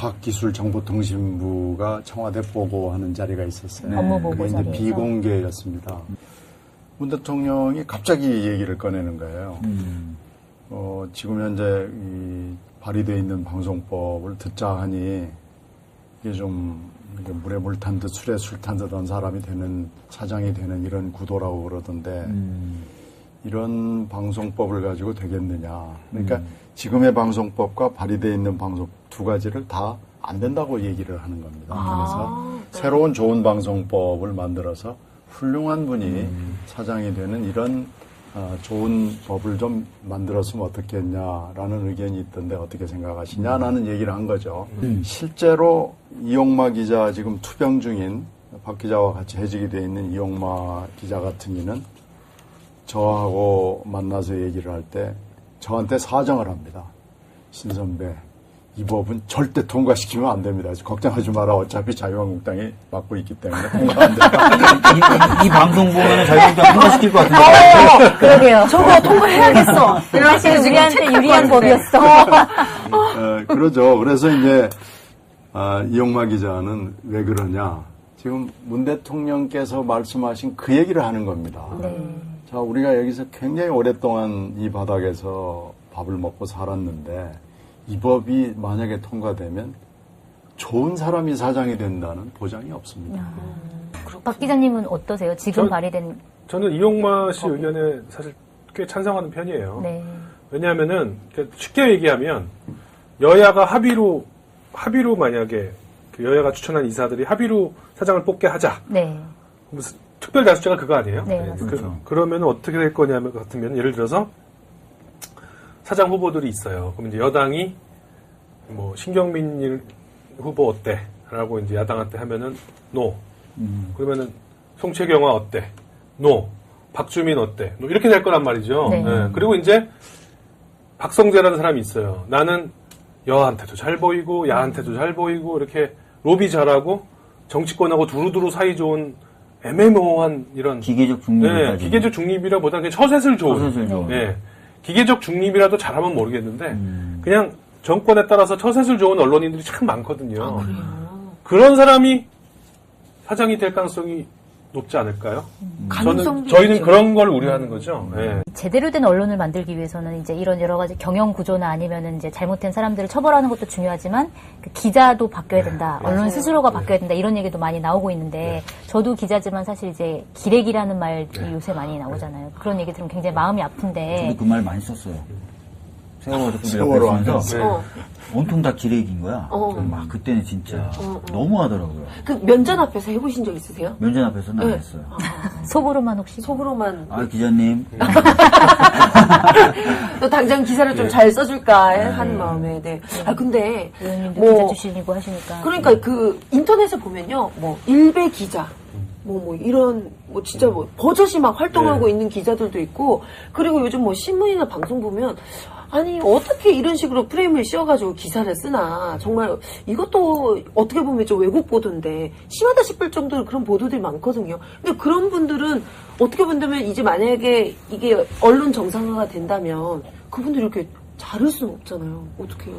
과학기술정보통신부가 청와대 보고하는 자리가 있었어요. 업무 보고 그게 이제 자리에서. 비공개였습니다. 문 대통령이 갑자기 얘기를 꺼내는 거예요. 지금 현재 이 발의되어 있는 방송법을 듣자 하니 이게 좀 이게 물에 물 탄 듯 술에 술 탄 듯한 사람이 되는 사장이 되는 이런 구도라고 그러던데 이런 방송법을 가지고 되겠느냐. 그러니까 지금의 방송법과 발의되어 있는 방송 두 가지를 다 안 된다고 얘기를 하는 겁니다. 그래서 새로운 좋은 방송법을 만들어서 훌륭한 분이 사장이 되는 이런 좋은 법을 좀 만들었으면 어떻겠냐라는 의견이 있던데 어떻게 생각하시냐라는 얘기를 한 거죠. 실제로 이용마 기자 지금 투병 중인 박 기자와 같이 해직이 되어 있는 이용마 기자 같은 이는 저하고 만나서 얘기를 할 때 저한테 사정을 합니다. 신 선배, 이 법은 절대 통과시키면 안 됩니다. 걱정하지 마라. 어차피 자유한국당이 맡고 있기 때문에 통과 안 된다. 이 방송 보면 자유한국당 통과시킬 것 같은데. 그러게요. 저거 통과해야겠어. 사실 우리한테 유리한 법이었어. 그러죠. 그래서 이제 이용마 기자는 왜 그러냐. 지금 문 대통령께서 말씀하신 그 얘기를 하는 겁니다. 네. 자, 우리가 여기서 굉장히 오랫동안 이 바닥에서 밥을 먹고 살았는데 이 법이 만약에 통과되면 좋은 사람이 사장이 된다는 보장이 없습니다. 박 기자님은 어떠세요? 지금 발의된 저는 이용마 씨 의견에 사실 꽤 찬성하는 편이에요. 네. 왜냐하면은 쉽게 얘기하면 여야가 합의로 만약에 그 여야가 추천한 이사들이 합의로 사장을 뽑게 하자. 네. 무슨 특별 다수제가 그거 아니에요? 네, 맞습니다. 그러면 어떻게 될 거냐면 같으면 예를 들어서 사장 후보들이 있어요. 그럼 이제 여당이 뭐 신경민 후보 어때? 라고 이제 야당한테 하면은 노. 그러면은 송채경아 어때? 노. 박주민 어때? 노. 이렇게 될 거란 말이죠. 네. 네. 그리고 이제 박성재라는 사람이 있어요. 나는 여한테도 잘 보이고 야한테도 잘 보이고 이렇게 로비 잘하고 정치권하고 두루두루 사이 좋은 애매모호한 이런 기계적 중립을 네, 가지고. 기계적 중립이라보다 그냥 처세술 좋은. 처세술 좋은. 네. 기계적 중립이라도 잘하면 모르겠는데 그냥 정권에 따라서 처세술 좋은 언론인들이 참 많거든요. 그런 사람이 사장이 될 가능성이 높지 않을까요? 저희는 그런 걸 우려하는 거죠. 네. 제대로 된 언론을 만들기 위해서는 이제 이런 여러 가지 경영 구조나 아니면은 이제 잘못된 사람들을 처벌하는 것도 중요하지만 그 기자도 바뀌어야 된다. 언론 스스로가 바뀌어야 된다. 이런 얘기도 많이 나오고 있는데 저도 기자지만 사실 이제 기레기라는 말이 요새 많이 나오잖아요. 그런 얘기 들으면 굉장히 마음이 아픈데. 저도 그 말 많이 썼어요. 세월호 옆에 하면서. 있으면서 온통 다 기레기인 거야. 막 그때는 진짜 너무하더라고요. 그 면전 앞에서 해보신 적 있으세요? 면전 앞에서는 안 했어요. 속으로만 혹시? 속으로만. 아, 기자님. 또 당장 기사를 좀 잘 써줄까 하는 마음에. 네. 아, 근데. 의원님도 기자 출신이고 하시니까. 그러니까 그 인터넷에 보면요. 뭐, 일베 기자. 이런, 진짜 버젓이 막 활동하고 있는 기자들도 있고, 그리고 요즘 신문이나 방송 보면, 아니, 어떻게 이런 식으로 프레임을 씌워가지고 기사를 쓰나. 정말, 이것도 어떻게 보면 좀 왜곡 보도인데, 심하다 싶을 정도로 그런 보도들이 많거든요. 근데 그런 분들은, 어떻게 본다면 이제 만약에 이게 언론 정상화가 된다면, 그분들이 이렇게 자를 수는 없잖아요. 어떡해요?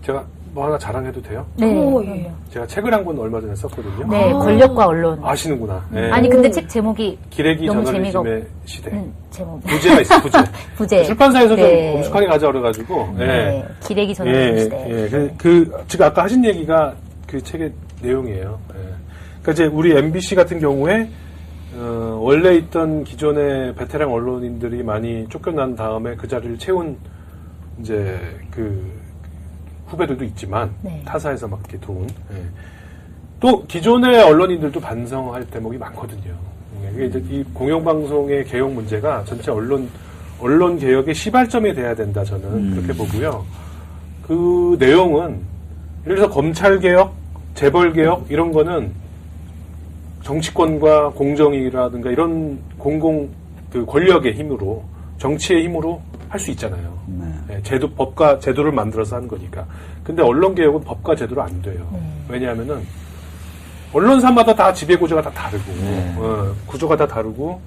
제가 뭐 하나 자랑해도 돼요? 네. 예. 제가 책을 한 권 얼마 전에 썼거든요. 네, 권력과 언론. 아시는구나. 네. 아니 근데 책 제목이 기레기 너무 재미가 저널리즘의 시대. 제목. 부제가 있어요, 부제. 부제. 출판사에서 네. 좀 엄숙하게 가져와가지고. 네. 기레기 저널리즘 시대. 지금 아까 하신 얘기가 그 책의 내용이에요. 그러니까 이제 우리 MBC 같은 경우에 원래 있던 기존의 베테랑 언론인들이 많이 쫓겨난 다음에 그 자리를 채운 이제 그 후배들도 있지만 네. 타사에서 막 이렇게 도운. 또 기존의 언론인들도 반성할 대목이 많거든요. 이게 이제 이 공영방송의 개혁 문제가 전체 언론 개혁의 시발점이 돼야 된다 저는 그렇게 보고요. 그 내용은 예를 들어서 검찰 개혁, 재벌 개혁 이런 거는 정치권과 공정이라든가 이런 그 권력의 힘으로 정치의 힘으로 할 수 있잖아요. 네, 법과 제도를 만들어서 하는 거니까. 근데 언론 개혁은 법과 제도로 안 돼요. 왜냐하면은 언론사마다 다 지배 구조가 다 다르고 구조가 다 다르고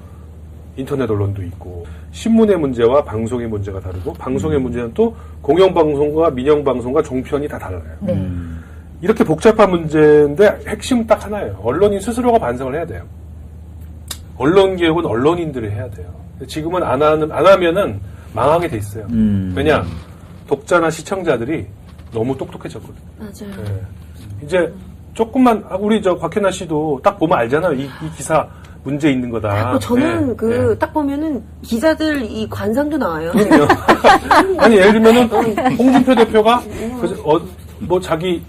인터넷 언론도 있고 신문의 문제와 방송의 문제가 다르고 방송의 문제는 또 공영방송과 민영방송과 종편이 다 달라요. 이렇게 복잡한 문제인데 핵심은 딱 하나예요. 언론인 스스로가 반성을 해야 돼요. 언론 개혁은 언론인들이 해야 돼요. 지금은 안 하면은 망하게 돼 있어요. 왜냐? 독자나 시청자들이 너무 똑똑해졌거든요. 맞아요. 네. 이제 조금만 우리 저 곽현아 씨도 딱 보면 알잖아요. 이 기사 문제 있는 거다. 저는 네. 딱 보면은 기자들 이 관상도 나와요. 그럼요. 아니 예를 들면은 홍준표 대표가 뭐 자기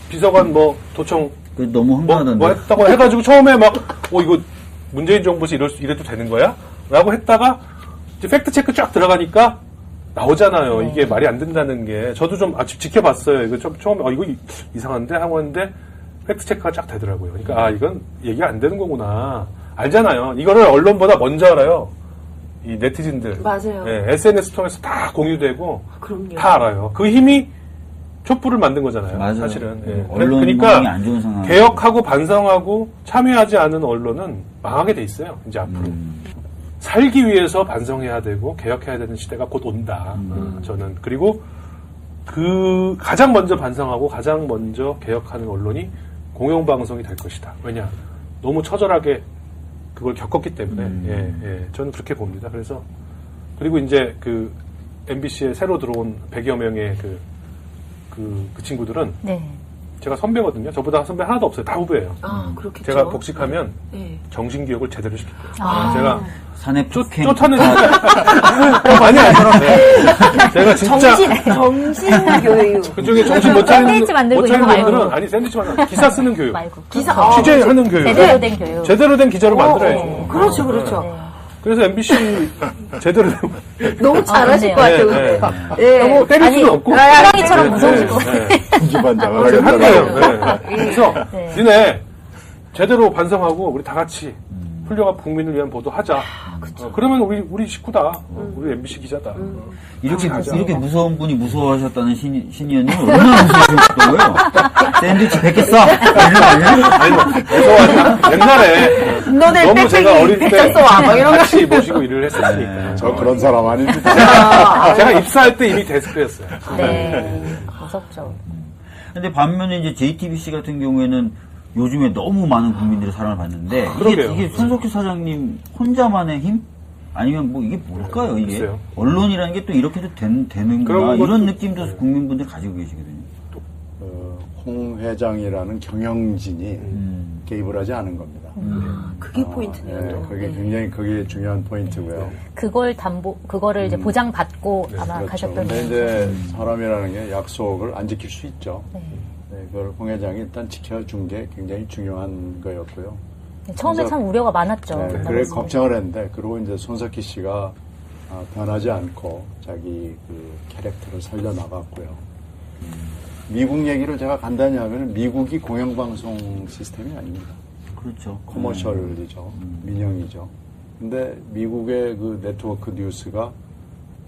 비서관 뭐 도청 그 너무 황당하던데. 뭐 했다고 해가지고 처음에 막 이거 문재인 정부에서 이래도 되는 거야? 라고 했다가 이제 팩트 체크 쫙 들어가니까 나오잖아요. 이게 말이 안 된다는 게. 저도 좀 지켜봤어요. 이거 처음에 이거 이상한데 하고 했는데 팩트 체크가 쫙 되더라고요. 그러니까 이건 얘기가 안 되는 거구나. 알잖아요. 이거를 언론보다 먼저 알아요. 이 네티즌들. 맞아요. 네, SNS 통해서 다 공유되고 그럼요. 다 알아요. 그 힘이 촛불을 만든 거잖아요. 맞아요. 사실은. 예. 언론 그러니까 안 좋은 상황. 개혁하고 반성하고 참여하지 않은 언론은 망하게 돼 있어요. 이제 앞으로. 살기 위해서 반성해야 되고 개혁해야 되는 시대가 곧 온다. 저는. 그리고 그 가장 먼저 반성하고 가장 먼저 개혁하는 언론이 공영방송이 될 것이다. 왜냐? 너무 처절하게 그걸 겪었기 때문에. 저는 그렇게 봅니다. 그래서 그리고 이제 그 MBC에 새로 들어온 100여 명의 그 친구들은 네. 제가 선배거든요. 저보다 선배 하나도 없어요. 다 후배예요. 그렇겠죠. 제가 복직하면 네. 정신교육을 제대로 시킬 거예요. 제가 사내 폭행. 쫓아내는 많이 알잖아. 제가 진짜 정신교육. 그쪽에 정신 못 차리는 샌드위치 만들고 못 차리는 이런 거 분들은 말고. 아니 샌드위치 만들고 기사 쓰는 교육, 말고. 기사 취재하는 교육, 제대로 된 교육. 제대로 된 기자로 만들어야죠. 그렇죠, 그렇죠. 네. 그래서 MBC 제대로 너무 잘하실 아, 것 같아요, 네, 근데. 예. 너무 때릴 수는 없고 호랑이처럼 무서우실 것 같아요. 기반장을 제가 하는 하겠다. 거예요. 그래서 네. 니네 제대로 반성하고 우리 다 같이 훌륭한 국민을 위한 보도하자. 그러면 우리 식구다. 우리 MBC 기자다. 이렇게 가자. 무서운 분이 무서워하셨다는 신의원님 얼마나 무서우셨다고요? 샌드위치 100개 써! 이런 거 아니에요? 아니, 무서워하지. 옛날에 너네 너무 제가 어릴 때 백장 써와, 막 이런 거. 같이 모시고 일을 했었으니까. 저 그런 사람 아닙니다. 제가 입사할 때 이미 데스크였어요. 네. 무섭죠. 근데 반면에 이제 JTBC 같은 경우에는 요즘에 너무 많은 국민들의 사랑을 받는데 그러게요. 이게 손석희 사장님 혼자만의 힘? 아니면 뭐 이게 뭘까요? 이게 글쎄요. 언론이라는 게 또 이렇게도 되는구나 그런 것도- 이런 느낌도 국민분들 가지고 계시거든요. 홍 회장이라는 경영진이 개입을 하지 않은 겁니다. 그게 포인트네요, 또. 그게 네. 굉장히 그게 중요한 포인트고요. 그거를 이제 보장받고 아마 그렇죠. 가셨던 근데 거죠. 이제 사람이라는 게 약속을 안 지킬 수 있죠. 네. 그걸 홍 회장이 일단 지켜준 게 굉장히 중요한 거였고요. 처음에 참 우려가 많았죠. 네, 그다음에 그래 이제. 걱정을 했는데 그리고 이제 손석희 씨가 변하지 않고 자기 그 캐릭터를 살려나갔고요. 미국 얘기를 제가 간단히 하면 미국이 공영방송 시스템이 아닙니다. 그렇죠. 커머셜이죠. 민영이죠. 근데 미국의 그 네트워크 뉴스가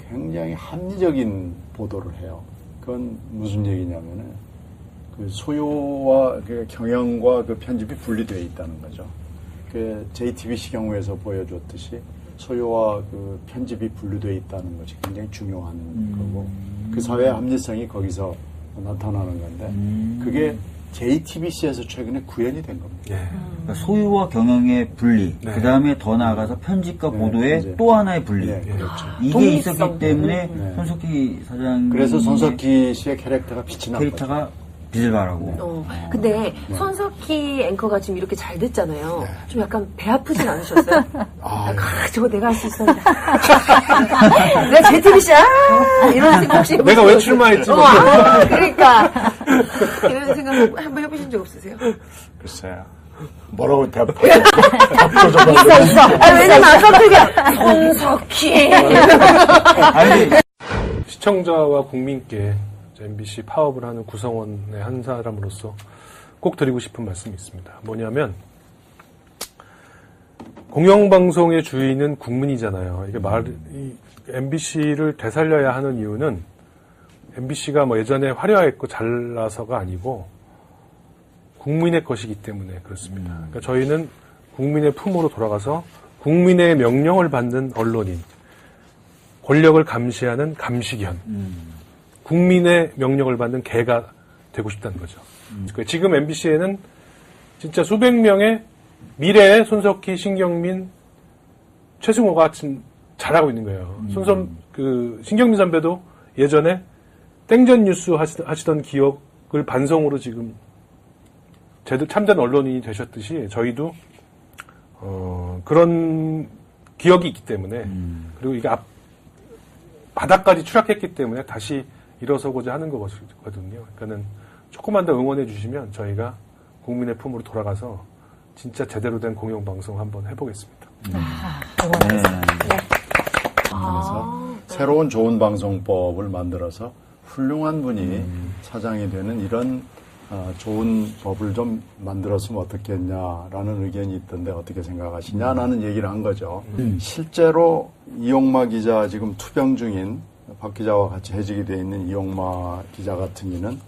굉장히 합리적인 보도를 해요. 그건 무슨 얘기냐면은 그 소요와 그 경영과 그 편집이 분리되어 있다는 거죠. 그 JTBC 경우에서 보여줬듯이 소요와 그 편집이 분리되어 있다는 것이 굉장히 중요한 거고 그 사회의 합리성이 거기서 나타나는 건데 그게 JTBC에서 최근에 구현이 된 겁니다. 예. 그러니까 소유와 경영의 분리, 네. 그 다음에 더 나아가서 편집과 네, 보도의 이제. 또 하나의 분리. 네, 그렇죠. 이게 독립성. 있었기 때문에 네. 손석희 사장 그래서 손석희 씨의 캐릭터가 빛이 난 거죠. 캐릭터가 빛을 발하고 근데 손석희 앵커가 지금 이렇게 잘 됐잖아요. 좀 약간 배 아프진 않으셨어요? 저거 내가 할 수 있었는데. 내가 JTBC야! 이런 생각 혹시 내가 왜 출마했지? 그러니까. 이런 생각 한번 해보신 적 없으세요? 글쎄요. 뭐라고 답 있어. 왜냐면 아까 그게 손석희. 아니 시청자와 국민께 MBC 파업을 하는 구성원의 한 사람으로서 꼭 드리고 싶은 말씀이 있습니다. 뭐냐면 공영방송의 주인은 국민이잖아요. 이게 MBC를 되살려야 하는 이유는 MBC가 뭐 예전에 화려했고 잘나서가 아니고 국민의 것이기 때문에 그렇습니다. 그러니까 저희는 국민의 품으로 돌아가서 국민의 명령을 받는 언론인, 권력을 감시하는 감시견, 국민의 명령을 받는 개가 되고 싶다는 거죠. 그러니까 지금 MBC에는 진짜 수백 명의 미래의 손석희, 신경민, 최승호가 지금 잘하고 있는 거예요. 신경민 선배도 예전에 땡전 뉴스 하시던 기억을 반성으로 지금 참된 언론인이 되셨듯이 저희도 그런 기억이 있기 때문에 그리고 이게 바닥까지 추락했기 때문에 다시 일어서고자 하는 거거든요. 그러니까는 조금만 더 응원해 주시면 저희가 국민의 품으로 돌아가서 진짜 제대로 된 공영방송 한번 해보겠습니다. 그래서 새로운 좋은 방송법을 만들어서 훌륭한 분이 사장이 되는 이런 좋은 법을 좀 만들었으면 어떻겠냐라는 의견이 있던데 어떻게 생각하시냐라는 얘기를 한 거죠. 실제로 이용마 기자 지금 투병 중인 박 기자와 같이 해직이 돼 있는 이용마 기자 같은 이는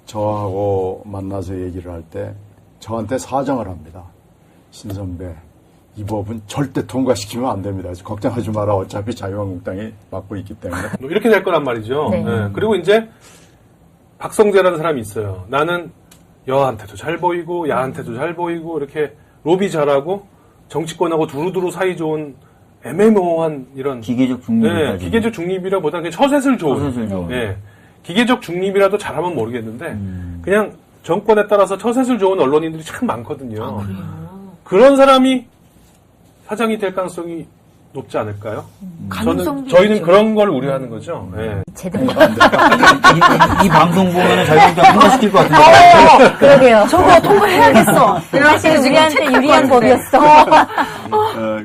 저하고 만나서 얘기를 할 때 저한테 사정을 합니다. 신 선배, 이 법은 절대 통과시키면 안 됩니다. 걱정하지 마라. 어차피 자유한국당이 맡고 있기 때문에. 이렇게 될 거란 말이죠. 네. 네. 그리고 이제 박성재라는 사람이 있어요. 나는 여한테도 잘 보이고 야한테도 잘 보이고 이렇게 로비 잘하고 정치권하고 두루두루 사이 좋은 애매모호한 이런 기계적 중립. 네, 기계적 중립이라보다 그냥 처셋을 좋은. 처셋을 좋은. 네. 기계적 중립이라도 잘하면 모르겠는데 그냥 정권에 따라서 처셋을 좋은 언론인들이 참 많거든요. 그런 사람이 사장이 될 가능성이 높지 않을까요? 저희는 있죠. 그런 걸 우려하는 거죠. 네. 제대로. 이 방송 보면은 자유한국당 통과시킬 것 같은데. 그러게요. 저거 통과해야겠어. 사실 우리한테 유리한 법이었어.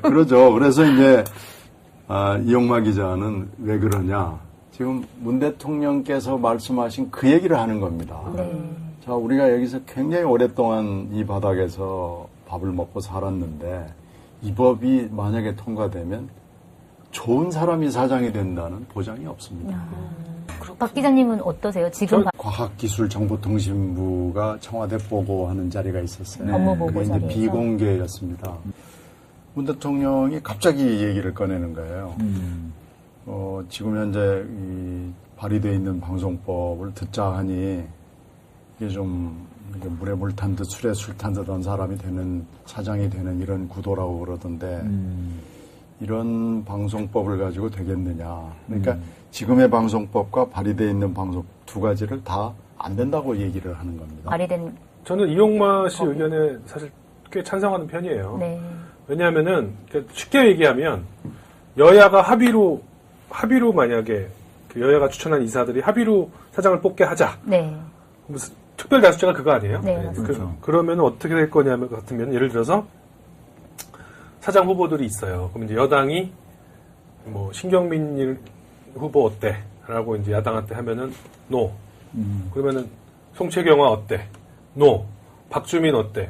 그러죠. 그래서 이제 이용마 기자는 왜 그러냐. 지금 문 대통령께서 말씀하신 그 얘기를 하는 겁니다. 자, 우리가 여기서 굉장히 오랫동안 이 바닥에서 밥을 먹고 살았는데 이 법이 만약에 통과되면 좋은 사람이 사장이 된다는 보장이 없습니다. 박 기자님은 어떠세요? 지금 과학기술정보통신부가 청와대 보고하는 자리가 있었어요. 업무 보고 그게 이제 자리에서. 비공개였습니다. 문 대통령이 갑자기 얘기를 꺼내는 거예요. 지금 현재 이 발의되어 있는 방송법을 듣자 하니 이게 좀 물에 물 탄 듯 술에 술 탄 듯 한 사람이 되는 사장이 되는 이런 구도라고 그러던데 이런 방송법을 가지고 되겠느냐. 그러니까 지금의 방송법과 발의되어 있는 방송 두 가지를 다 안 된다고 얘기를 하는 겁니다. 발의된. 저는 이용마 씨 의견에 사실 꽤 찬성하는 편이에요. 네. 왜냐하면은 쉽게 얘기하면 여야가 합의로 만약에 그 여야가 추천한 이사들이 합의로 사장을 뽑게 하자. 네. 무슨 특별 다수제가 그거 아니에요? 네, 맞습니다. 그러면 어떻게 될 거냐면 같으면 예를 들어서 사장 후보들이 있어요. 그럼 이제 여당이 뭐 신경민 후보 어때?라고 이제 야당한테 하면은 노. 그러면은 송채경화 어때? 노. 박주민 어때?